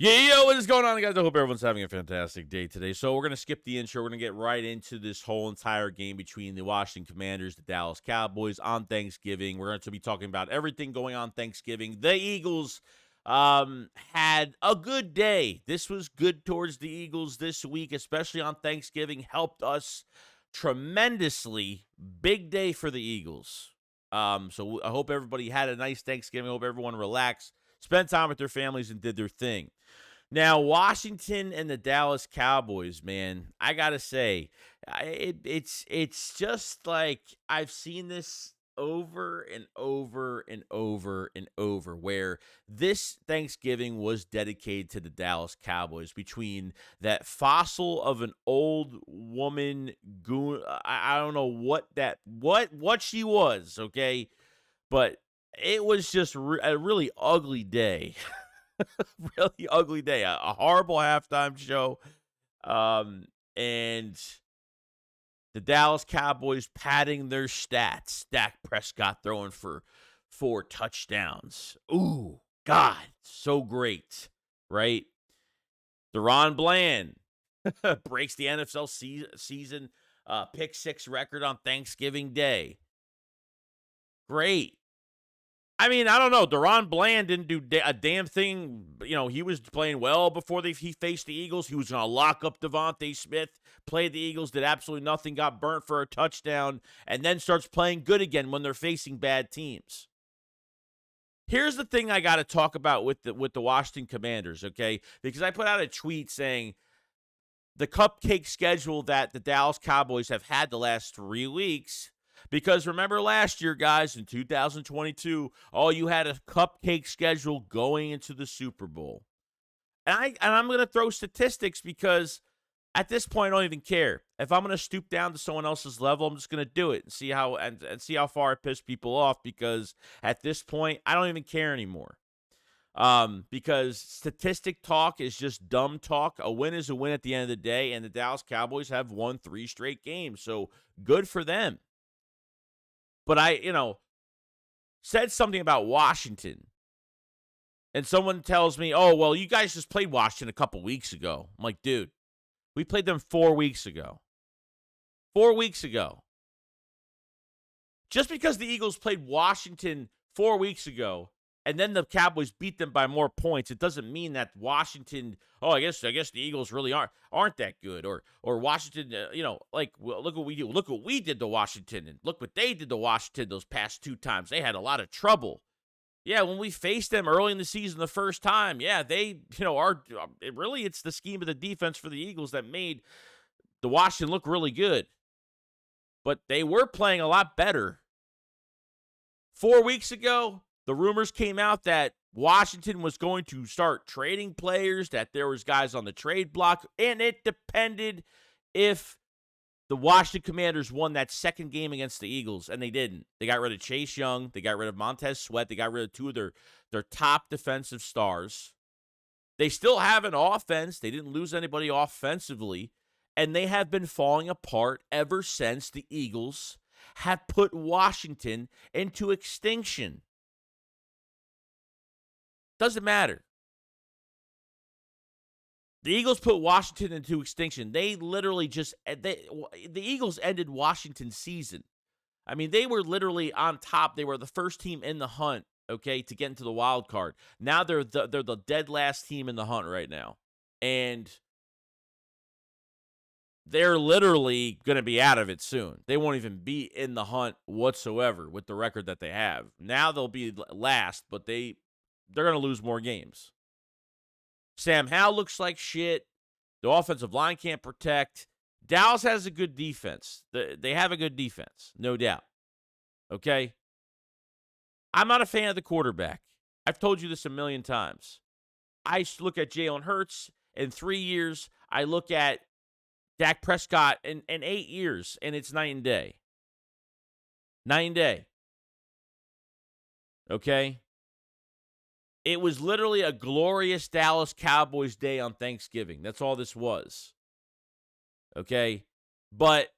Yo, what is going on, guys? I hope everyone's having a fantastic day today. So we're going to skip the intro. We're going to get right into this whole entire game between the Washington Commanders, the Dallas Cowboys on Thanksgiving. We're going to be talking about everything going on Thanksgiving. The Eagles had a good day. This was good towards the Eagles this week, especially on Thanksgiving. Helped us tremendously. Big day for the Eagles. So I hope everybody had a nice Thanksgiving. I hope everyone relaxed, spent time with their families, and did their thing. Now, Washington and the Dallas Cowboys, man, I gotta say, it's just like I've seen this over and over and over and over, where this Thanksgiving was dedicated to the Dallas Cowboys between that fossil of an old woman goon. I don't know what she was, okay, but it was just a really ugly day. Really ugly day. A horrible halftime show. And the Dallas Cowboys padding their stats. Dak Prescott throwing for 4 touchdowns. Ooh, God, so great, right? DaRon Bland breaks the NFL season pick 6 record on Thanksgiving Day. Great. I mean, I don't know. DaRon Bland didn't do a damn thing. You know, he was playing well before he faced the Eagles. He was going to lock up Devontae Smith, played the Eagles, did absolutely nothing, got burnt for a touchdown, and then starts playing good again when they're facing bad teams. Here's the thing I got to talk about with the Washington Commanders, okay? Because I put out a tweet saying the cupcake schedule that the Dallas Cowboys have had the last 3 weeks. Because remember last year, guys, in 2022, you had a cupcake schedule going into the Super Bowl. And I'm going to throw statistics because at this point, I don't even care. If I'm going to stoop down to someone else's level, I'm just going to do it and see how far I piss people off, because at this point, I don't even care anymore. Because statistic talk is just dumb talk. A win is a win at the end of the day, and the Dallas Cowboys have won 3 straight games. So good for them. But I said something about Washington, and someone tells me, oh, well, you guys just played Washington a couple weeks ago. I'm like, dude, we played them 4 weeks ago. 4 weeks ago. Just because the Eagles played Washington 4 weeks ago, and then the Cowboys beat them by more points, it doesn't mean that Washington, I guess the Eagles really aren't that good, or Washington, look what we do. Look what we did to Washington, and look what they did to Washington those past 2 times. They had a lot of trouble. Yeah, when we faced them early in the season the first time, yeah, they, it's the scheme of the defense for the Eagles that made the Washington look really good. But they were playing a lot better. 4 weeks ago, the rumors came out that Washington was going to start trading players, that there was guys on the trade block, and it depended if the Washington Commanders won that second game against the Eagles, and they didn't. They got rid of Chase Young. They got rid of Montez Sweat. They got rid of 2 of their top defensive stars. They still have an offense. They didn't lose anybody offensively, and they have been falling apart ever since the Eagles have put Washington into extinction. Doesn't matter. The Eagles put Washington into extinction. They literally the Eagles ended Washington's season. I mean, they were literally on top. They were the first team in the hunt, okay, to get into the wild card. Now they're the dead last team in the hunt right now. And they're literally going to be out of it soon. They won't even be in the hunt whatsoever with the record that they have. Now they'll be last, but they're going to lose more games. Sam Howell looks like shit. The offensive line can't protect. Dallas has a good defense. They have a good defense, no doubt. Okay? I'm not a fan of the quarterback. I've told you this a million times. I look at Jalen Hurts in 3 years. I look at Dak Prescott in 8 years, and it's night and day. Night and day. Okay? It was literally a glorious Dallas Cowboys day on Thanksgiving. That's all this was. Okay? But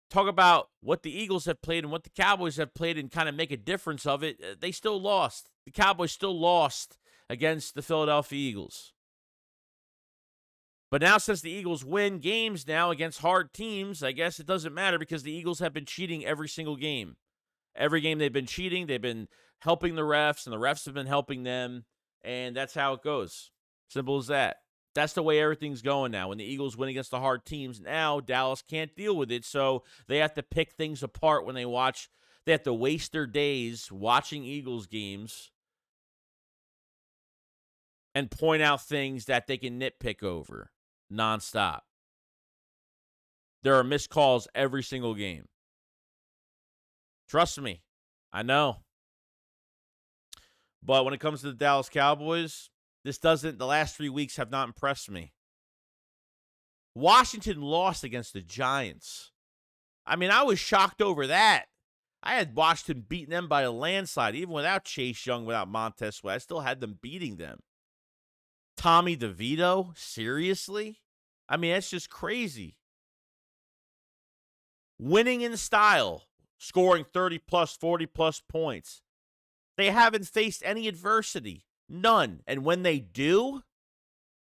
talk about what the Eagles have played and what the Cowboys have played and kind of make a difference of it. They still lost. The Cowboys still lost against the Philadelphia Eagles. But now since the Eagles win games now against hard teams, I guess it doesn't matter because the Eagles have been cheating every single game. Every game they've been cheating, they've been helping the refs, and the refs have been helping them, and that's how it goes. Simple as that. That's the way everything's going now. When the Eagles win against the hard teams, now Dallas can't deal with it, so they have to pick things apart when they watch. They have to waste their days watching Eagles games and point out things that they can nitpick over nonstop. There are missed calls every single game. Trust me, I know. But when it comes to the Dallas Cowboys, the last 3 weeks have not impressed me. Washington lost against the Giants. I mean, I was shocked over that. I had Washington beating them by a landslide. Even without Chase Young, without Montez Sweat, I still had them beating them. Tommy DeVito? Seriously? I mean, that's just crazy. Winning in style, scoring 30-plus, 40-plus points. They haven't faced any adversity. None. And when they do,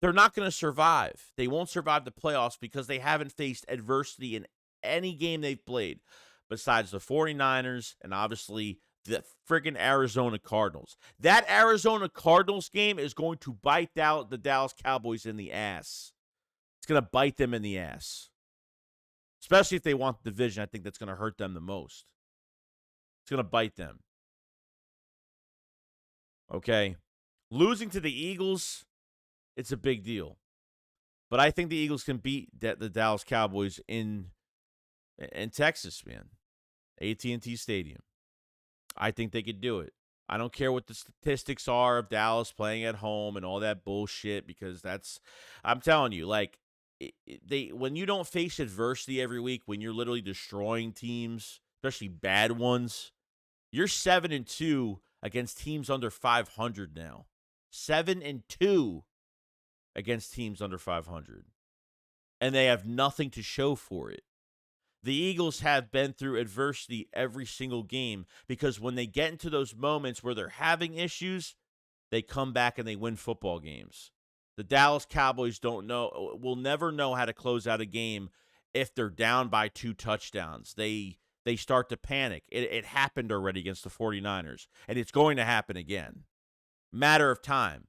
they're not going to survive. They won't survive the playoffs because they haven't faced adversity in any game they've played besides the 49ers and obviously the friggin' Arizona Cardinals. That Arizona Cardinals game is going to bite out the Dallas Cowboys in the ass. It's going to bite them in the ass. Especially if they want the division. I think that's going to hurt them the most. It's going to bite them. Okay? Losing to the Eagles, it's a big deal. But I think the Eagles can beat the Dallas Cowboys in Texas, man. AT&T Stadium. I think they could do it. I don't care what the statistics are of Dallas playing at home and all that bullshit because I'm telling you, like, when you don't face adversity every week, when you're literally destroying teams, especially bad ones, you're 7-2 against teams under 500 now. 7-2 against teams under 500. And they have nothing to show for it. The Eagles have been through adversity every single game because when they get into those moments where they're having issues, they come back and they win football games. The Dallas Cowboys will never know how to close out a game if they're down by 2 touchdowns. They start to panic. It happened already against the 49ers, and it's going to happen again. Matter of time.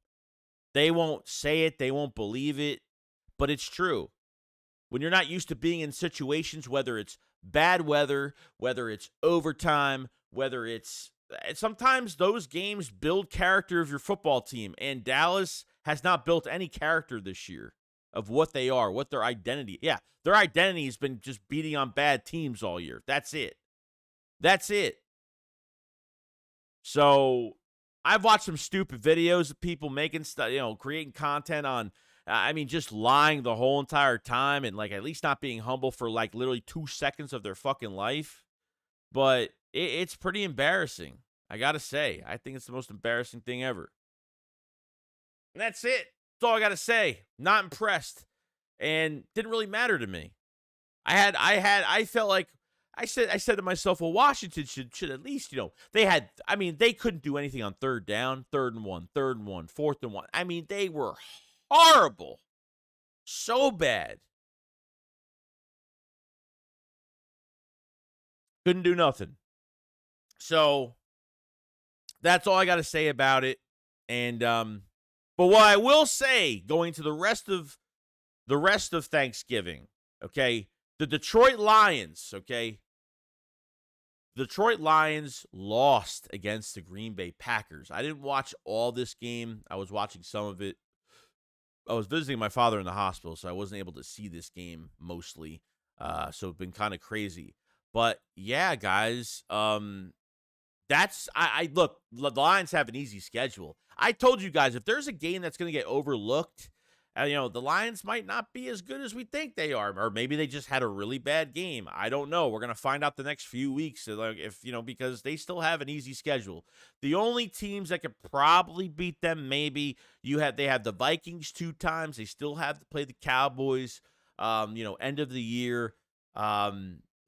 They won't say it. They won't believe it, but it's true. When you're not used to being in situations, whether it's bad weather, whether it's overtime, whether it's sometimes those games build character of your football team, and Dallas has not built any character this year of what they are, what their identity. Yeah, their identity has been just beating on bad teams all year. That's it. That's it. So I've watched some stupid videos of people making stuff, creating content on, just lying the whole entire time and, like, at least not being humble for, like, literally 2 seconds of their fucking life. But it's pretty embarrassing. I got to say. I think it's the most embarrassing thing ever. And that's it. That's all I got to say. Not impressed. And didn't really matter to me. I felt like, I said to myself, well, Washington should at least, they couldn't do anything on third down, 3rd and 1, 3rd and 1, 4th and 1. I mean, they were horrible. So bad. Couldn't do nothing. So that's all I got to say about it. And but what I will say going to the rest of Thanksgiving, okay? The Detroit Lions, okay? Detroit Lions lost against the Green Bay Packers. I didn't watch all this game. I was watching some of it. I was visiting my father in the hospital, so I wasn't able to see this game mostly. So it's been kind of crazy. But yeah, guys, that's look, the Lions have an easy schedule. I told you guys, if there's a game that's going to get overlooked, the Lions might not be as good as we think they are, or maybe they just had a really bad game. I don't know. We're going to find out the next few weeks, because they still have an easy schedule. The only teams that could probably beat them, maybe they have the Vikings 2 times. They still have to play the Cowboys, end of the year.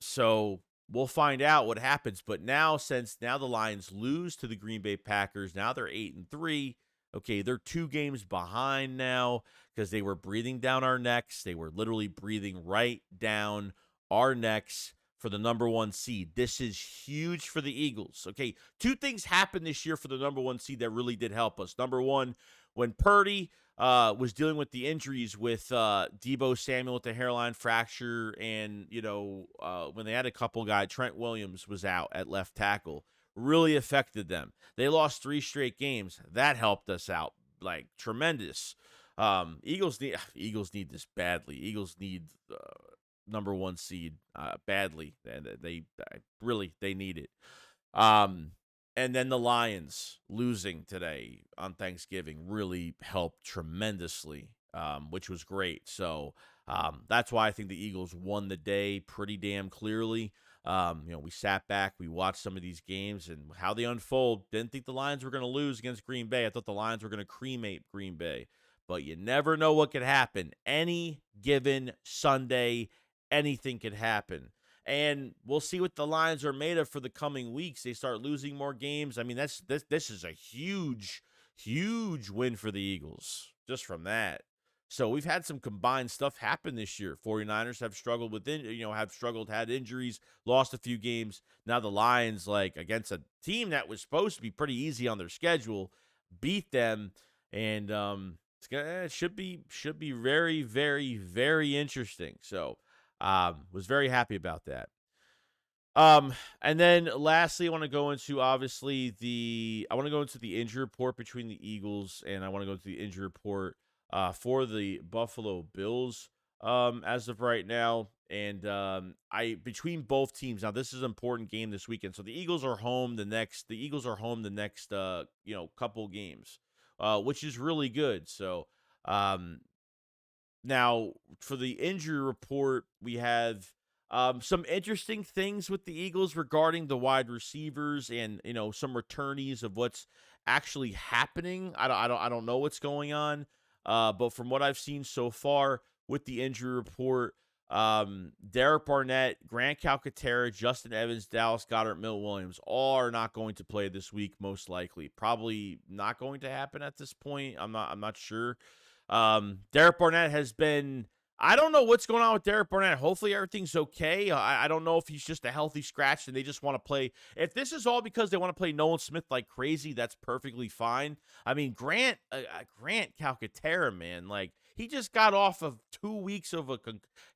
So we'll find out what happens. But now the Lions lose to the Green Bay Packers, now they're 8-3. Okay, they're 2 games behind now because they were breathing down our necks. They were literally breathing right down our necks for the number 1 seed. This is huge for the Eagles. Okay, 2 things happened this year for the number 1 seed that really did help us. Number 1, when Purdy was dealing with the injuries with Debo Samuel with the hairline fracture, and when they had a couple guys, Trent Williams was out at left tackle, really affected them. They lost 3 straight games. That helped us out like tremendous. Eagles need this badly. Eagles need number 1 seed badly, and they need it. Um, and then the Lions losing today on Thanksgiving really helped tremendously, which was great. So that's why I think the Eagles won the day pretty damn clearly. We sat back, we watched some of these games and how they unfold. Didn't think the Lions were going to lose against Green Bay. I thought the Lions were going to cremate Green Bay. But you never know what could happen. Any given Sunday, anything could happen. And we'll see what the Lions are made of for the coming weeks. They start losing more games. I mean, this is a huge, huge win for the Eagles just from that. So we've had some combined stuff happen this year. 49ers have struggled had injuries, lost a few games. Now the Lions, like against a team that was supposed to be pretty easy on their schedule, beat them, and it should be very, very, very interesting. So was very happy about that. And then lastly, I want to go into the injury report between the Eagles, and I want to go into the injury report for the Buffalo Bills as of right now. And I between both teams now, this is an important game this weekend. So the Eagles are home the next couple games, which is really good. So um, now, for the injury report, we have some interesting things with the Eagles regarding the wide receivers and some returnees of what's actually happening. I don't know what's going on, but from what I've seen so far with the injury report, Derek Barnett, Grant Calcaterra, Justin Evans, Dallas Goedert, Milt Williams all are not going to play this week. Most likely, probably not going to happen at this point. I'm not sure. Derek Barnett has been. I don't know what's going on with Derek Barnett. Hopefully everything's okay. I don't know if he's just a healthy scratch and they just want to play. If this is all because they want to play Nolan Smith like crazy, that's perfectly fine. I mean, Grant Calcaterra, man, like he just got off of 2 weeks of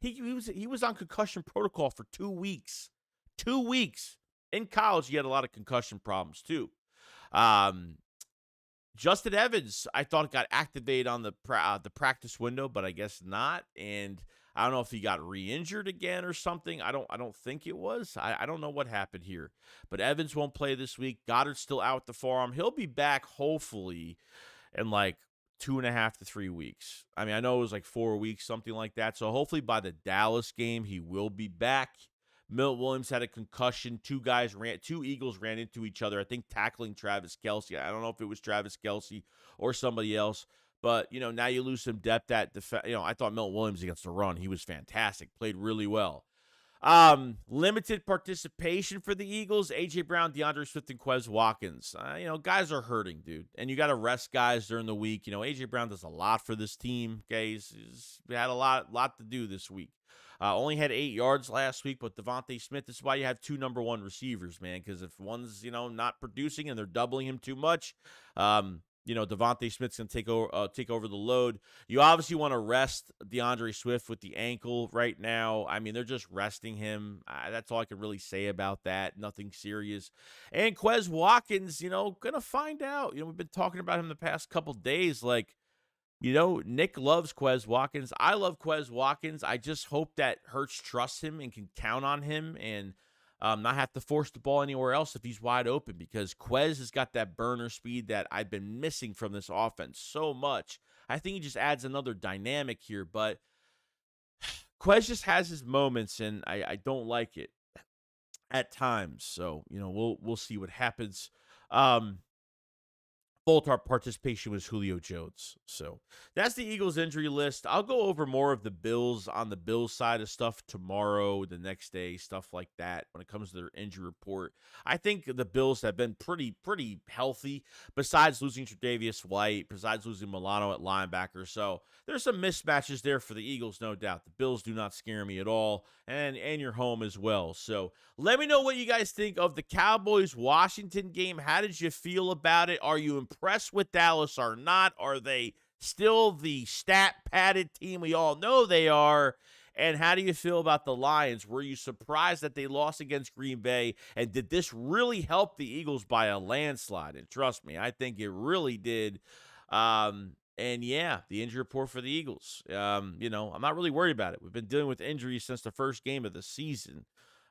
he was on concussion protocol for 2 weeks. 2 weeks. In college, he had a lot of concussion problems too. Um, Justin Evans, I thought got activated on the practice window, but I guess not. And I don't know if he got re-injured again or something. I don't think it was. I don't know what happened here. But Evans won't play this week. Goddard's still out with the forearm. He'll be back hopefully in like 2.5 to 3 weeks. I mean, I know it was like 4 weeks, something like that. So hopefully by the Dallas game, he will be back. Milt Williams had a concussion. Two Eagles ran into each other, I think tackling Travis Kelce. I don't know if it was Travis Kelce or somebody else. But, now you lose some depth at defense. I thought Milt Williams against the run, he was fantastic. Played really well. Limited participation for the Eagles. A.J. Brown, DeAndre Swift, and Quez Watkins. Guys are hurting, dude. And you got to rest guys during the week. A.J. Brown does a lot for this team, guys. He's had a lot to do this week. Only had 8 yards last week, but Devontae Smith, this is why you have 2 number 1 receivers, man, because if one's, not producing and they're doubling him too much, Devontae Smith's going to take over the load. You obviously want to rest DeAndre Swift with the ankle right now. I mean, they're just resting him. That's all I can really say about that. Nothing serious. And Quez Watkins, going to find out. We've been talking about him the past couple days, like, Nick loves Quez Watkins. I love Quez Watkins. I just hope that Hurts trusts him and can count on him and not have to force the ball anywhere else if he's wide open, because Quez has got that burner speed that I've been missing from this offense so much. I think he just adds another dynamic here, but Quez just has his moments, and I don't like it at times. So, we'll see what happens. participation was Julio Jones. So that's the Eagles injury list. I'll go over more of the Bills on the Bills side of stuff tomorrow, the next day, stuff like that when it comes to their injury report. I think the Bills have been pretty healthy besides losing Tre'Davious White, besides losing Milano at linebacker. So there's some mismatches there for the Eagles, no doubt. The Bills do not scare me at all, and you're home as well. So let me know what you guys think of the Cowboys-Washington game. How did you feel about it? Are you impressed with Dallas or not? Are they still the stat-padded team we all know they are? And how do you feel about the Lions? Were you surprised that they lost against Green Bay? And did this really help the Eagles by a landslide? And trust me, I think it really did. And yeah, the injury report for the Eagles. I'm not really worried about it. We've been dealing with injuries since the first game of the season.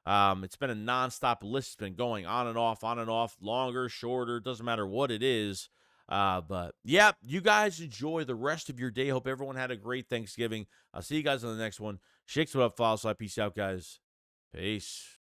It's been a nonstop list. It's been going on and off, longer, shorter, doesn't matter what it is. But yeah, you guys enjoy the rest of your day. Hope everyone had a great Thanksgiving. I'll see you guys on the next one. Shakes, what up, Philadelphia? Peace out, guys. Peace.